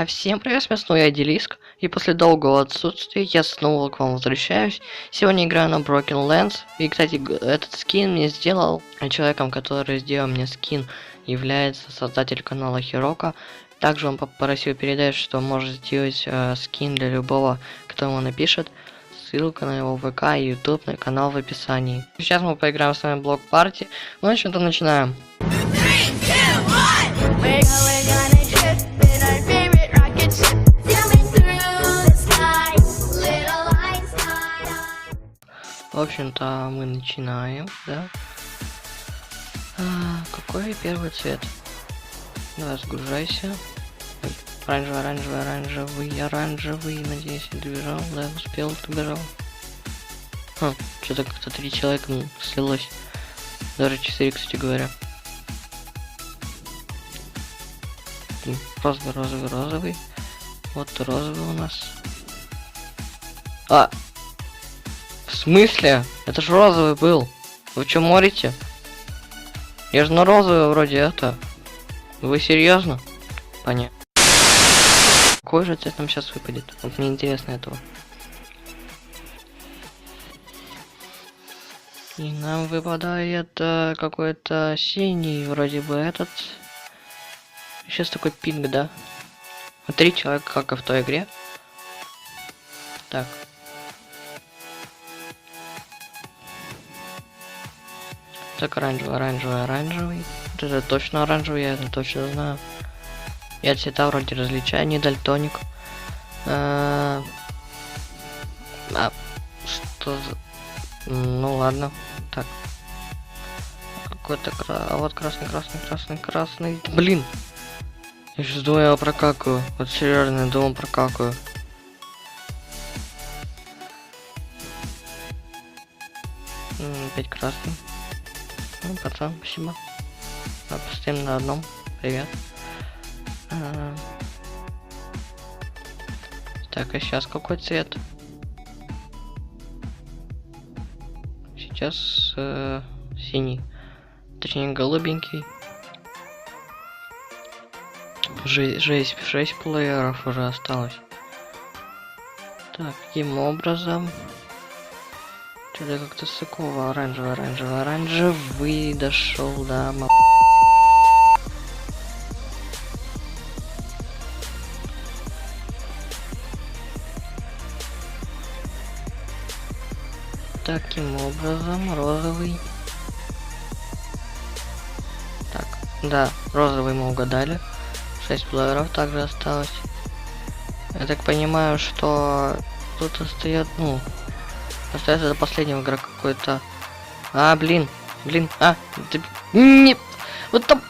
Всем привет, с мясной я Делиск, и после долгого отсутствия я снова к вам возвращаюсь. Сегодня играю на Broken Lands, и, кстати, этот скин мне сделал человеком, который сделал мне скин, является создатель канала Хирока. Также он попросил передать, что может сделать скин для любого, кто ему напишет. Ссылка на его ВК и YouTube, на канал в описании. Сейчас мы поиграем с вами блок партии. Ну, начнем-то начинаем. В общем-то, мы начинаем, да? Какой первый цвет? Давай, загружайся. Оранжевый, надеюсь, я добежал, да, успел, добежал. Что-то как-то 3 человека слилось. Даже 4, кстати говоря. Розовый. Вот розовый у нас. В смысле? Это ж розовый был. Вы что, морите? Я же на розовый вроде это. Вы серьезно? Понятно. Какой же цвет нам сейчас выпадет? Вот мне интересно этого. И нам выпадает какой-то синий, вроде бы этот. Сейчас такой пинг, да? 3 человека, как и в той игре. Так. Так, оранжевый. Вот это точно оранжевый, я это точно знаю. Я цвета вроде различаю, не дальтоник. Что за... Ну ладно. Так. Какой-то вот красный. Блин! Я сейчас думаю, я прокакаю. Вот серьезно, я думал, прокакаю. Опять красный. Ну, пацан, спасибо. Поставим на одном. Привет. Так, а сейчас какой цвет? Сейчас синий. Точнее, голубенький. 6 плееров уже осталось. Так, каким образом? Что-то как-то суково. Оранжевый дошел, да, Таким образом, розовый. Так, да, розовый мы угадали. 6 плееров также осталось. Я так понимаю, что тут остается, остается до последнего игрока какой-то. Блин. Нет. Вот там.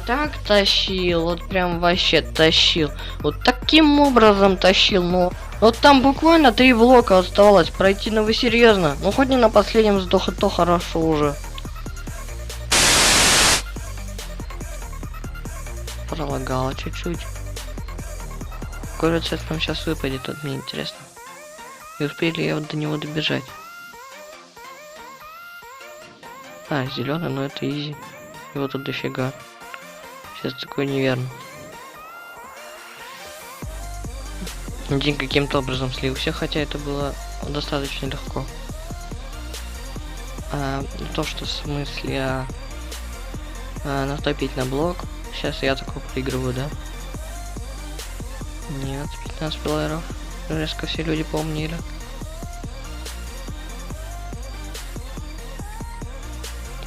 Так тащил, вот прям вообще тащил. Вот таким образом тащил, но вот там буквально 3 блока оставалось пройти, ну вы серьезно? Ну хоть не на последнем сдох, то хорошо уже. Пролагало чуть-чуть. Какой же цвет нам сейчас выпадет, вот мне интересно. И успели я вот до него добежать. Зеленый, но это изи. Его тут дофига. Сейчас такой неверно. День каким-то образом слился, хотя это было достаточно легко. То, что в смысле наступить на блок. Сейчас я такой проигрываю, да? Нет, 15 плееров. Резко все люди помнили.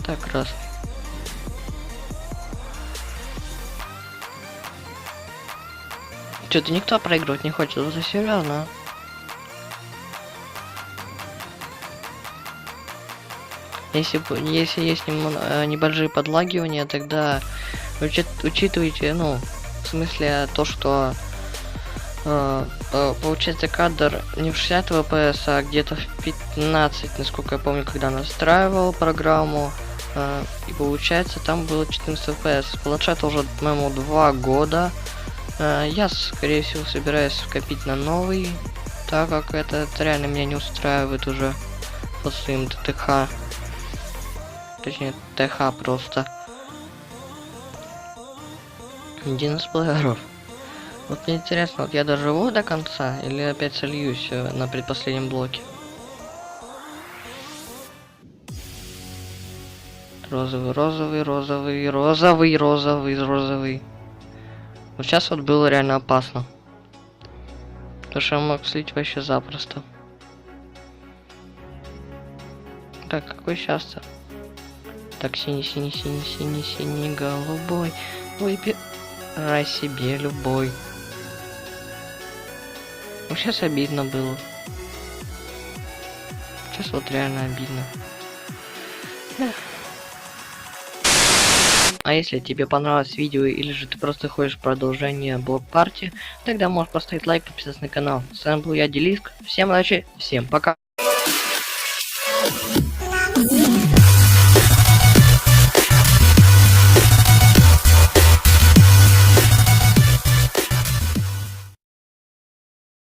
Так, красный. Что-то никто проигрывать не хочет, это серьезно. Если есть небольшие подлагивания, тогда учитывайте, в смысле то, что получается кадр не в 60 FPS, а где-то в 15, насколько я помню, когда настраивал программу. И получается там было 14 FPS. Планшет уже, по-моему, 2 года. Я, скорее всего, собираюсь скопить на новый, так как это реально меня не устраивает уже по своим ТТХ. Точнее, ТХ просто. 11 плееров. Вот мне интересно, вот я доживу до конца или опять сольюсь на предпоследнем блоке? Розовый, розовый, розовый, розовый, розовый, розовый. Вот сейчас вот было реально опасно. Потому что я мог слить вообще запросто. Так, какой сейчас-то? Так, синий, синий, синий, синий, синий, голубой. Выбирай себе любой. Ну, сейчас обидно было. Сейчас вот реально обидно. А если тебе понравилось видео или же ты просто хочешь продолжение блок-парти, тогда можешь поставить лайк, подписаться на канал. С вами был я, Делиск. Всем удачи, всем пока.